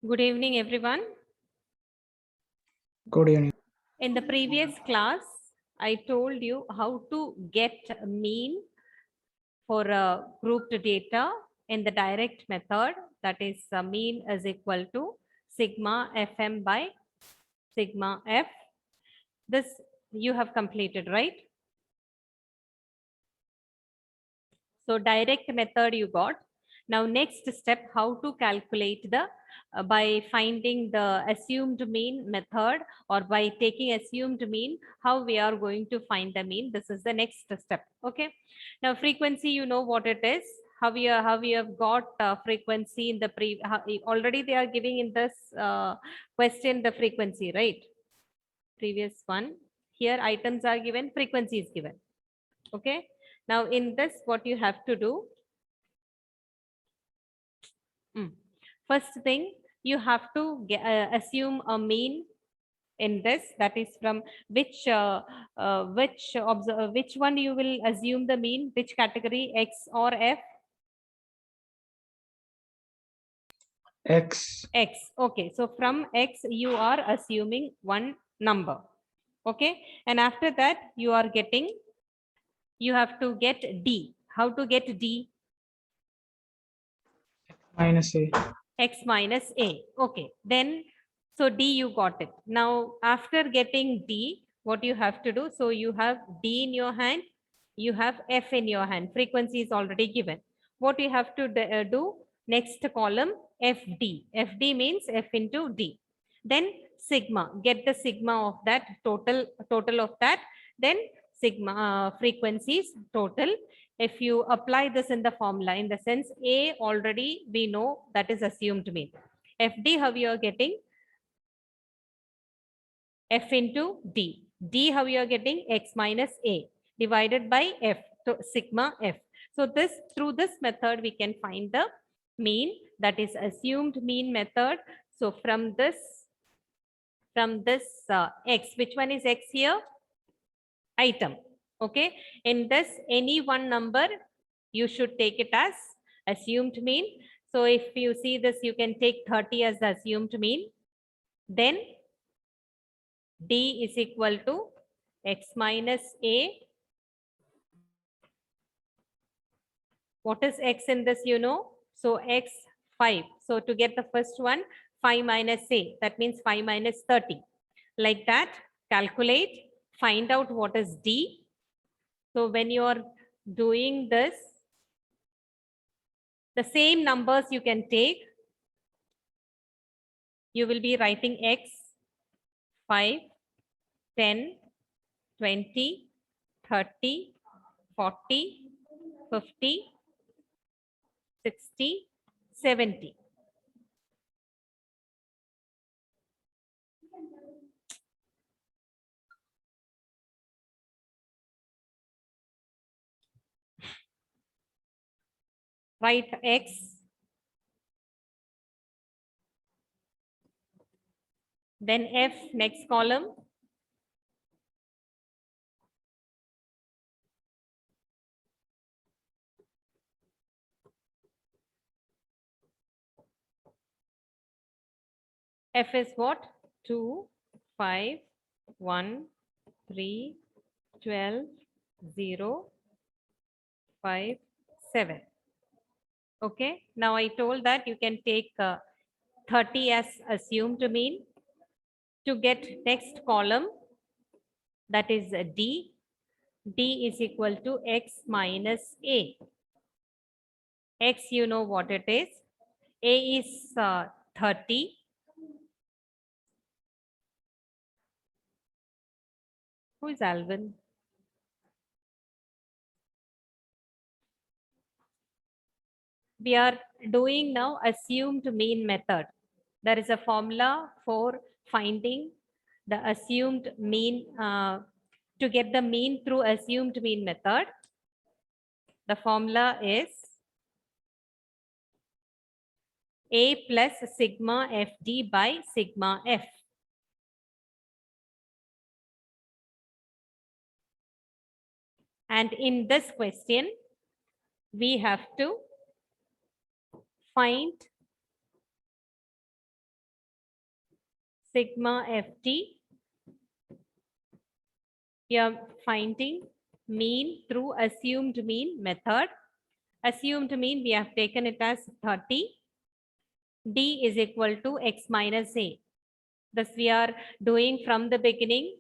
Good evening, everyone. Good evening. In the previous class, I told you how to get a mean for a grouped data in the direct method. That is, mean is equal to sigma fm by sigma f. This you have completed, right? So direct method you got. Now next step, how to calculate the by finding the assumed mean method, or by taking assumed mean, how we are going to find the mean. This is the next step. Okay. Now frequency, you know what it is. How we have got frequency in the already they are giving in this question the frequency, right? Previous one. Here items are given, frequency is given. Okay. Now in this, what you have to do, first thing, you have to assume a mean in this. That is from which one you will assume the mean, which category, X or F? X. X. Okay. So from X, you are assuming one number. Okay. And after that, you have to get D. How to get D? Minus A. X minus A. Okay. Then, so D, you got it. Now, after getting D, what you have to do? So you have D in your hand, you have F in your hand. Frequency is already given. What you have to do? Next column, FD. FD means F into D. Then sigma. Get the sigma of that total of that. Then sigma frequencies total. If you apply this in the formula, in the sense A already we know that is assumed mean. FD, how you are getting? F into D. D, how you are getting? X minus A divided by F, so sigma F. So this, through this method, we can find the mean, that is assumed mean method. So from this X, which one is X here? Item. Okay. In this, any one number, you should take it as assumed mean. So if you see this, you can take 30 as the assumed mean. Then D is equal to X minus A. What is X in this, you know? So X 5. So to get the first one, 5 minus A, that means 5 minus 30. Like that, calculate, find out what is D. So when you are doing this, the same numbers you can take. You will be writing X 5, 10, 20, 30, 40, 50, 60, 70. Write X. Then F, next column. F is what? 2, 5, 1, 3, 12, 0, 5, 7. Okay. Now I told that you can take 30 as assumed mean. To get next column, that is D. D is equal to X minus A. X, you know what it is. A is 30. Who is Alvin? We are doing now assumed mean method. There is a formula for finding the assumed mean, to get the mean through assumed mean method. The formula is A plus sigma FD by sigma F. And in this question, we have to find sigma ft. We are finding mean through assumed mean method. Assumed mean, we have taken it as 30. D is equal to x minus a. Thus, we are doing from the beginning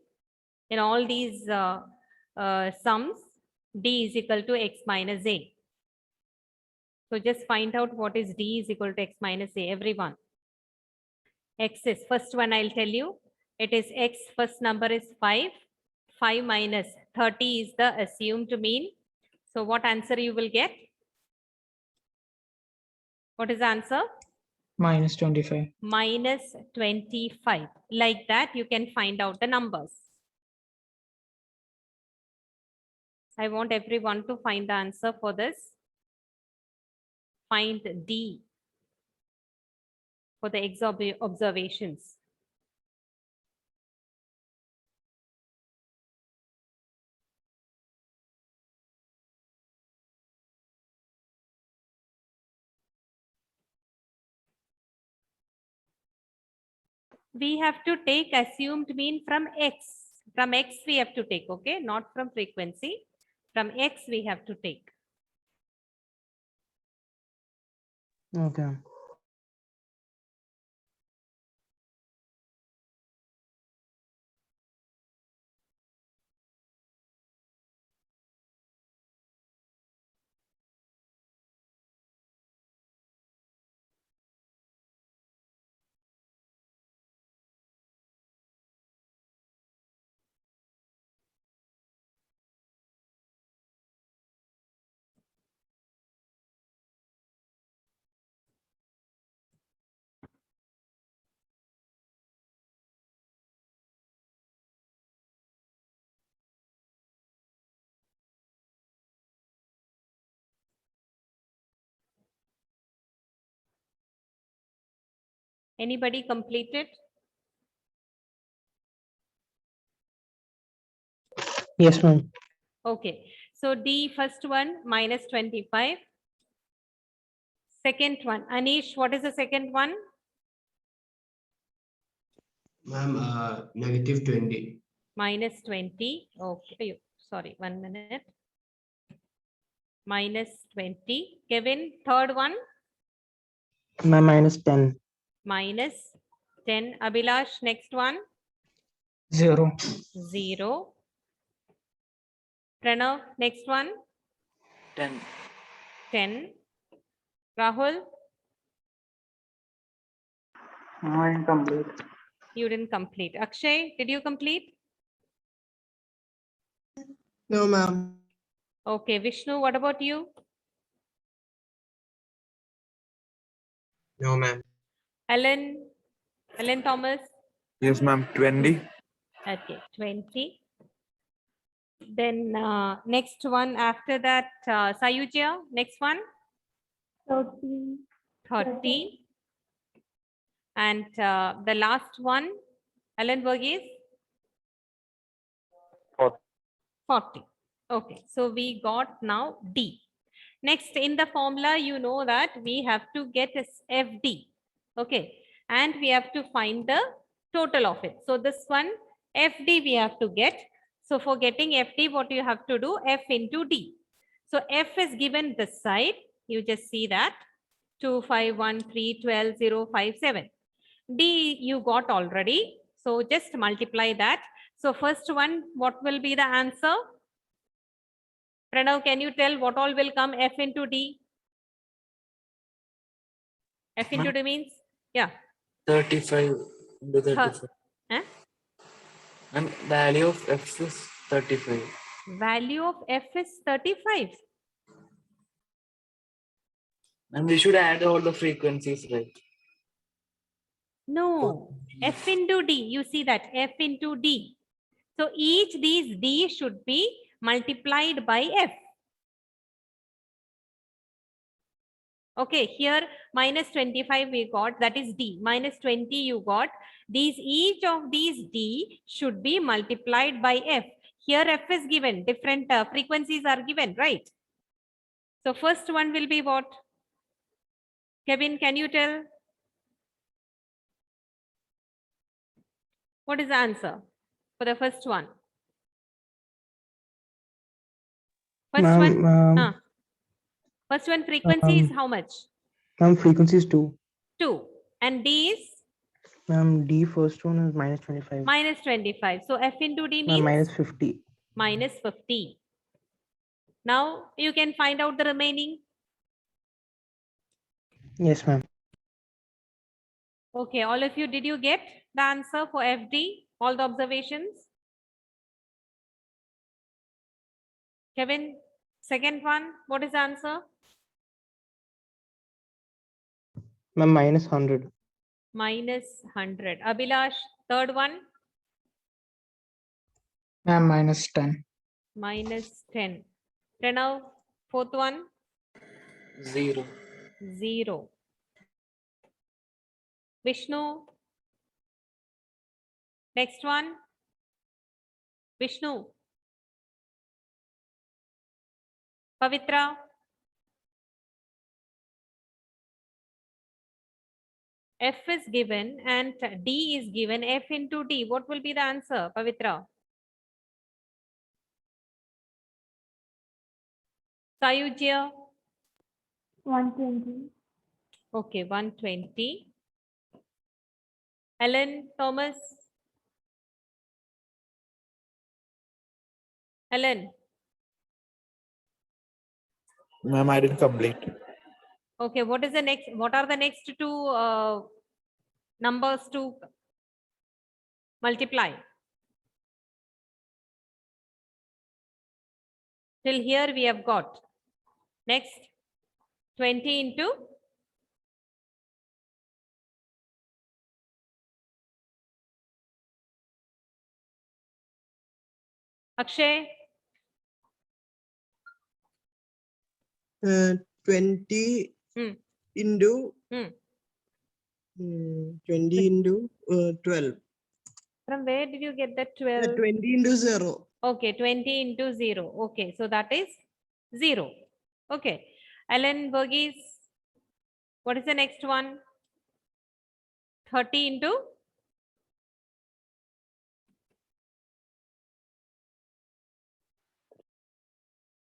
in all these sums, D is equal to x minus a. So just find out what is D is equal to x minus a, everyone. X is, first one I'll tell you, it is x, first number is 5. 5 minus 30 is the assumed mean. So what answer you will get? What is the answer? Minus 25. Minus 25. Like that, you can find out the numbers. I want everyone to find the answer for this. Find D for the observations. We have to take assumed mean from X. From X we have to take, okay? Not from frequency. From X we have to take. Okay. Anybody completed? Yes, ma'am. Okay. So D first one minus 25. Second one. Anish, what is the second one? Ma'am, negative 20. Minus 20. Okay. Sorry, 1 minute. Minus 20. Kevin, third one. Ma'am, minus 10. Minus 10. Abhilash, next one. 0. 0. Pranav, next one. 10. 10. Rahul, Incomplete. you didn't complete. Akshay, did you complete? No, ma'am. Okay. Vishnu, what about you? No, ma'am. Ellen Thomas. Yes, ma'am. 20. Okay, 20. Then next one after that, Sayuja, next one. 30. 30. And the last one, Alan Verghese. 40. Okay, so we got now D. Next, in the formula, you know that we have to get FD. Okay, and we have to find the total of it. So this one, FD we have to get. So for getting FD, what you have to do? F into D. So F is given this side. You just see that. 2, 5, 1, 3, 12, 0, 5, 7. D you got already. So just multiply that. So first one, what will be the answer? Pranav, can you tell what all will come F into D? F into D means? Yeah. 35 into 35. Eh? And value of F is 35. Value of F is 35. And we should add all the frequencies, right? No. F into D. You see that F into D. So each these D should be multiplied by F. Okay, here minus 25 we got, that is D. Minus 20 you got. Each of these D should be multiplied by F. Here F is given, different frequencies are given, right? So first one will be what? Kevin, can you tell? What is the answer for the first one? First Ma'am, one, first one frequency is how much? ma'am, frequency is 2. 2. And D is Ma'am, D first one is minus 25. minus 25. So F into D Ma'am, means minus 50. minus 50. Now you can find out the remaining. Yes, ma'am. Okay, all of you, did you get the answer for FD? All the observations? Kevin, second one, what is the answer? Ma'am, minus 100. Minus 100. Abhilash, third one, Ma'am, minus 10. minus 10. Pranav, fourth one, 0. 0. Vishnu, next one, Vishnu. Pavitra, F is given and D is given, F into D. What will be the answer, Pavitra? Sayujya, 120. okay, 120. Helen, Thomas. Helen, Ma'am, I didn't complete. okay, what is the next? What are the next two numbers to multiply? Till here we have got. Next, 20 into Akshay, 20 Hmm. into Hmm. 20 into 12. From where did you get the 12? 20 into 0. Okay, 20 into 0. Okay, so that is 0. Okay. Alan Burgess, what is the next one? 30 into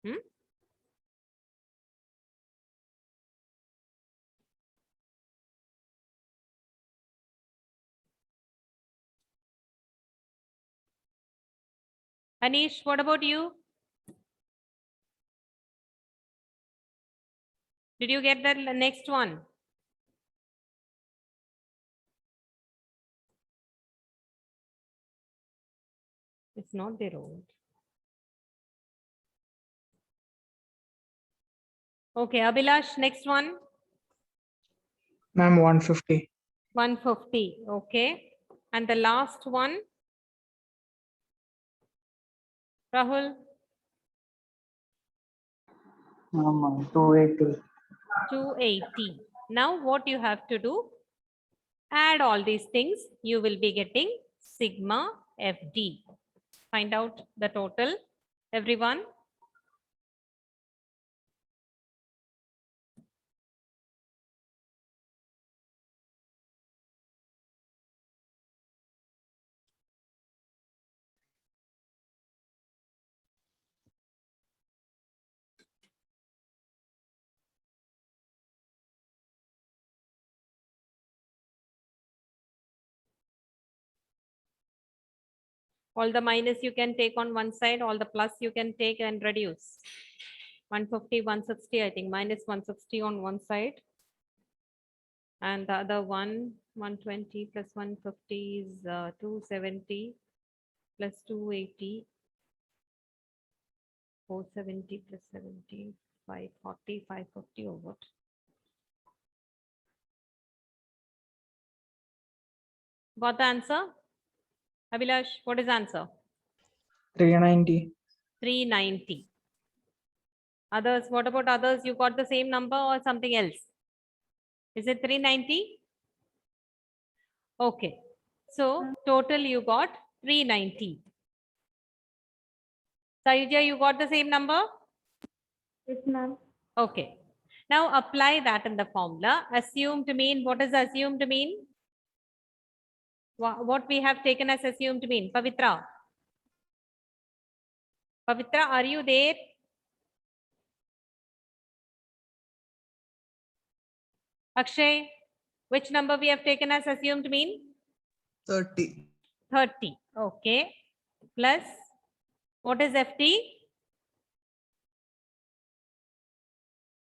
hmm? Anish, what about you? Did you get the next one? It's not there. Okay, Abhilash, next one. Ma'am, 150. 150. Okay. And the last one, Rahul, 280. 280. Now what you have to do? Add all these things. You will be getting sigma FD. Find out the total, everyone. All the minus you can take on one side, all the plus you can take and reduce. 150, 160, I think minus 160 on one side. And the other one, 120 plus 150 is 270 plus 280, 470 plus 70, 540, 550 or what? Got the answer? Abhilash, what is the answer? 390. 390. Others, what about others? You got the same number or something else? Is it 390? Okay. So total you got 390. Sayuja, you got the same number? Yes, ma'am. Okay. Now apply that in the formula. Assumed mean, what is assumed mean? What we have taken as assumed mean? Pavitra. Pavitra, are you there? Akshay, which number we have taken as assumed mean? 30. 30. Okay. Plus, what is FT?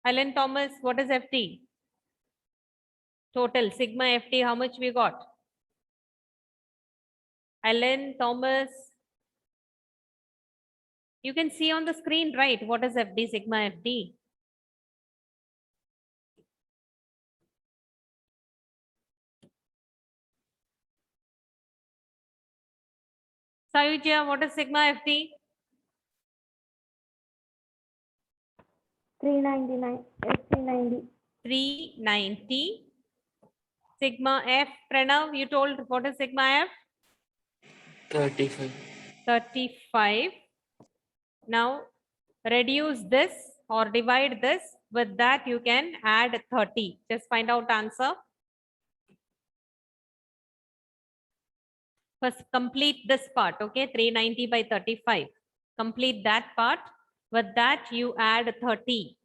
Alan Thomas, what is FT? Total sigma FT, how much we got? Alan Thomas. You can see on the screen, right? What is FD, sigma FD? Sayuja, what is sigma FD? 399. 390. 390. Sigma F, Pranav, you told what is sigma F? 35. 35. Now reduce this or divide this. With that, you can add 30. Just find out answer. First, complete this part. Okay, 390 by 35. Complete that part. With that, you add 30.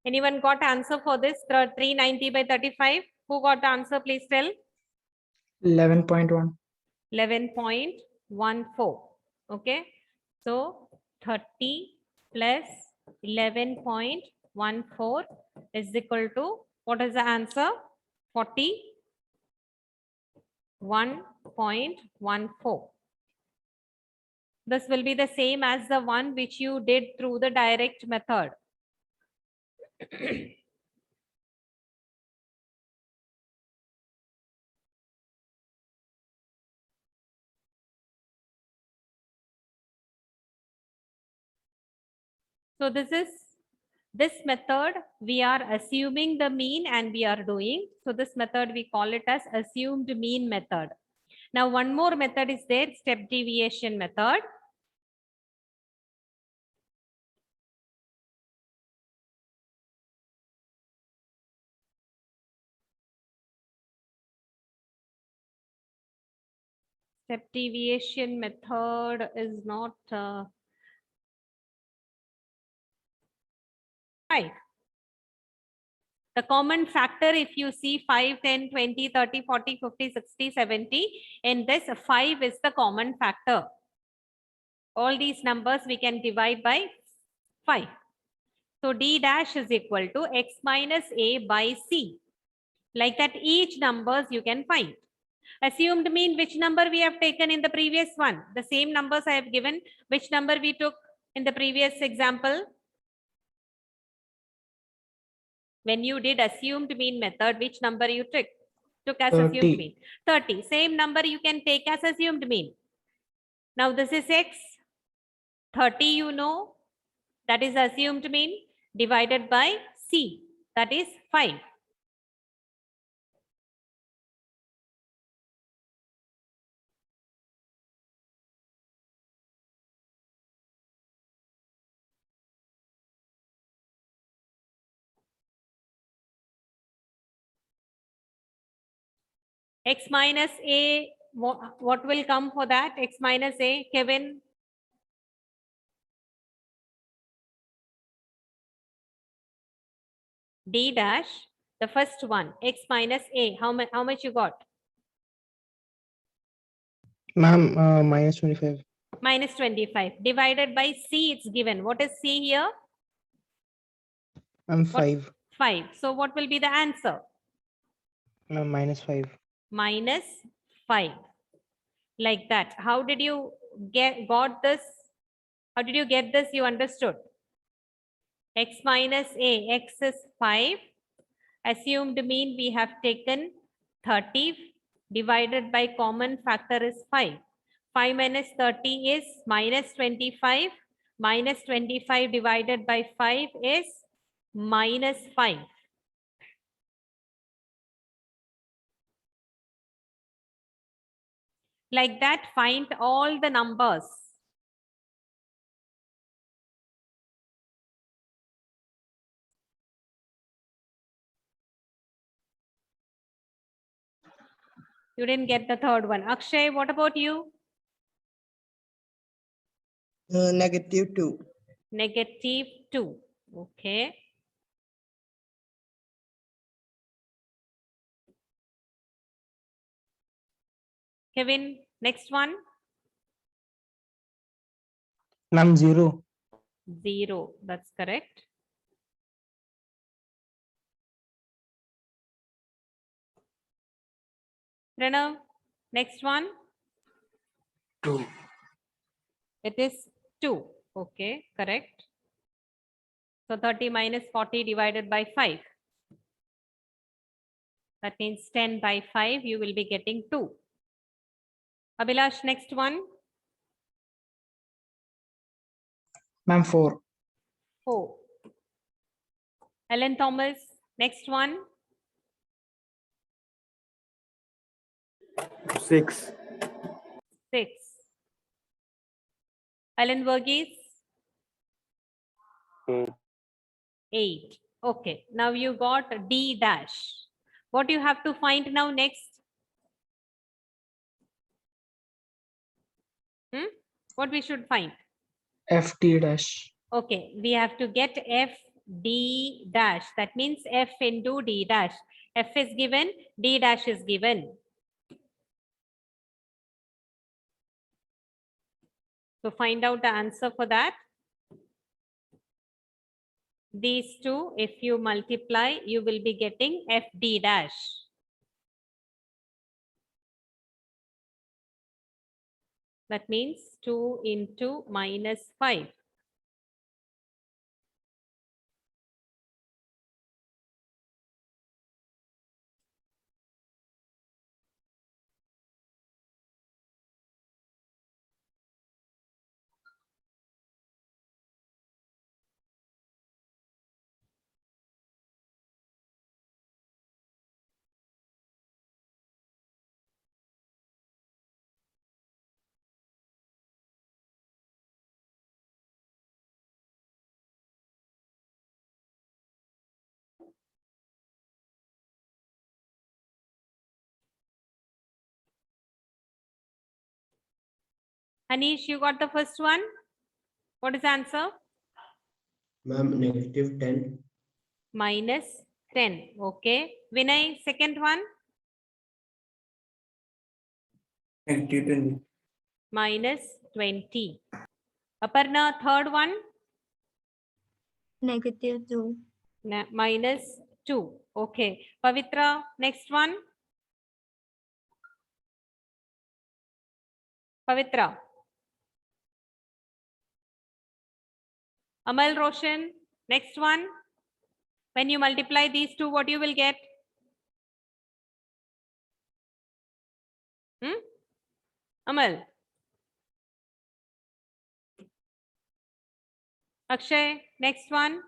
Anyone got answer for this? 390 by 35. Who got the answer? Please tell. 11.1. 11.14. Okay. So 30 plus 11.14 is equal to, what is the answer? 41.14. This will be the same as the one which you did through the direct method. So this method, we are assuming the mean and we are doing. So this method, we call it as assumed mean method. Now, one more method is there, step deviation method. Step deviation method is not 5. The common factor, if you see 5, 10, 20, 30, 40, 50, 60, 70, in this 5 is the common factor. All these numbers we can divide by 5. So D dash is equal to X minus A by C. Like that, each numbers you can find. Assumed mean, which number we have taken in the previous one? The same numbers I have given. Which number we took in the previous example? When you did assumed mean method, which number you took as 30. assumed mean? 30. Same number you can take as assumed mean. Now this is X. 30 you know, that is assumed mean, divided by C, that is 5. X minus A, what will come for that? X minus A, Kevin? D dash, the first one, X minus A, how much you got? Ma'am, minus 25. Minus 25, divided by C, it's given. What is C here? Ma'am, 5. 5. So what will be the answer? Ma'am, minus 5. Minus 5. Like that. How did you got this? How did you get this? You understood. X minus A, X is 5. Assumed mean we have taken 30 divided by common factor is 5. 5 minus 30 is minus 25. Minus 25 divided by 5 is minus 5. Like that, find all the numbers. You didn't get the third one. Akshay, what about you? -2. Negative 2. Okay. Kevin, next one. Ma'am, 0. 0. That's correct. Pranav, next one. 2. It is 2. Okay, correct. So 30 minus 40 divided by 5. That means 10 by 5, you will be getting 2. Abhilash, next one. Ma'am, 4. 4. Ellen Thomas, next one. 6. 6. Ellen Verghese. 8. Okay, now you got D dash. What you have to find now next? What we should find? FT dash. Okay, we have to get F D dash. That means F into D dash. F is given, D dash is given. So find out the answer for that. These two, if you multiply, you will be getting FD dash. That means 2 into minus 5. Anish, you got the first one? What is the answer? Ma'am, -10. Minus 10. Okay. Vinay, second one? -20. Minus 20. Aparna, third one? -2. Minus 2. Okay. Pavitra, next one? Pavitra. Amal Roshan, next one. When you multiply these two, what you will get? Amal. Akshay, next one.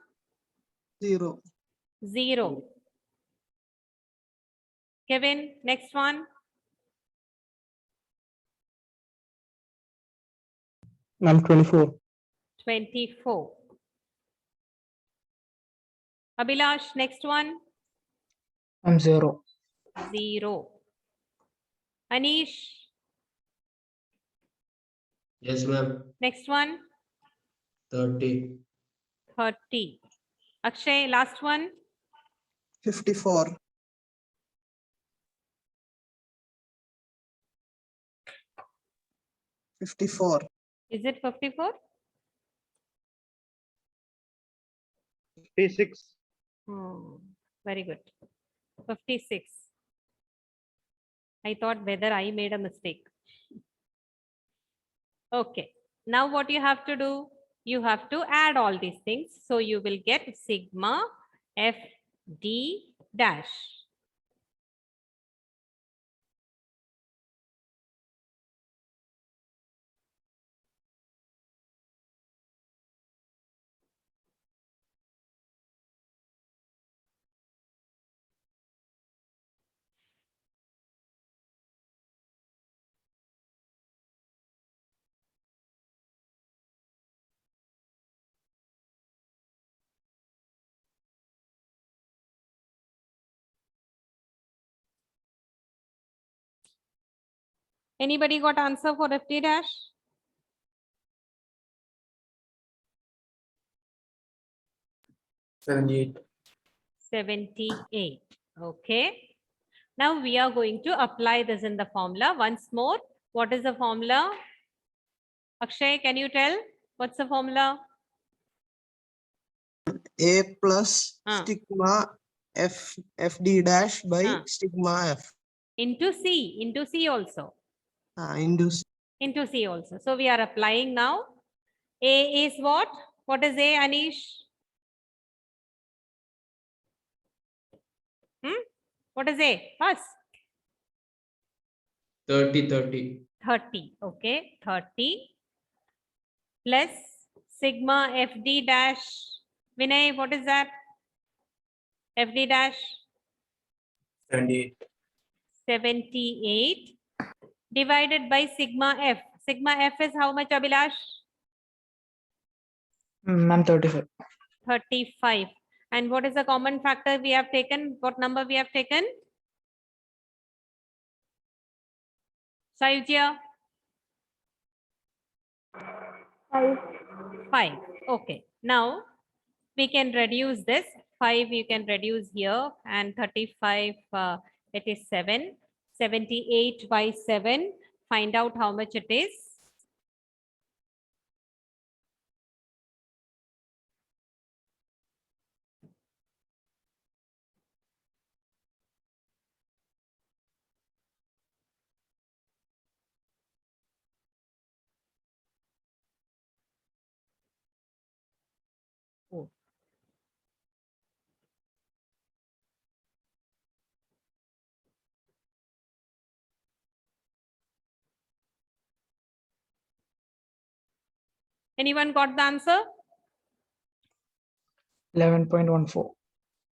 0. 0. Kevin, next one. Ma'am, 24. 24. Abhilash, next one. Ma'am, 0. 0. Anish, Yes, ma'am. next one. 30. 30. Akshay, last one. 54. 54. Is it 54? 56. Very good. 56. I thought whether I made a mistake. Okay. Now what you have to do? You have to add all these things. So you will get sigma f d dash. Anybody got answer for FD dash? $78. 78. Okay. Now we are going to apply this in the formula once more. What is the formula? Akshay, can you tell? What's the formula? A plus sigma FD dash by sigma F. Into C also. Into C. Into C also. So we are applying now. A is what? What is A, Anish? What is A? First. 30. 30. Okay. 30 plus sigma FD dash. Vinay, what is that? FD dash 78. 78 divided by sigma F. Sigma F is how much, Abhilash? Ma'am, 35. 35. And what is the common factor we have taken? What number we have taken? Sahyujya? 5. 5. Okay. Now we can reduce this. 5 you can reduce here, and 35 it is 7. 78 by 7. Find out how much it is. Oh. Anyone got the answer? 11.14.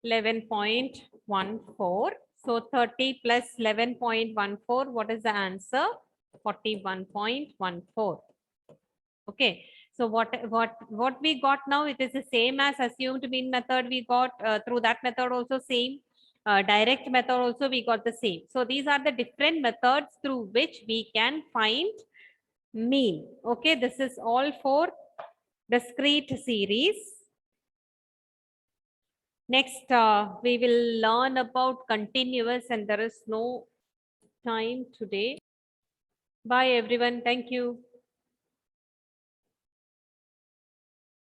11.14. So 30 plus 11.14. What is the answer? 41.14. Okay. So what we got now, it is the same as assumed mean method we got through that method also same. Direct method also we got the same. So these are the different methods through which we can find mean. Okay. This is all for discrete series. Next, we will learn about continuous, and there is no time today. Bye everyone. Thank you.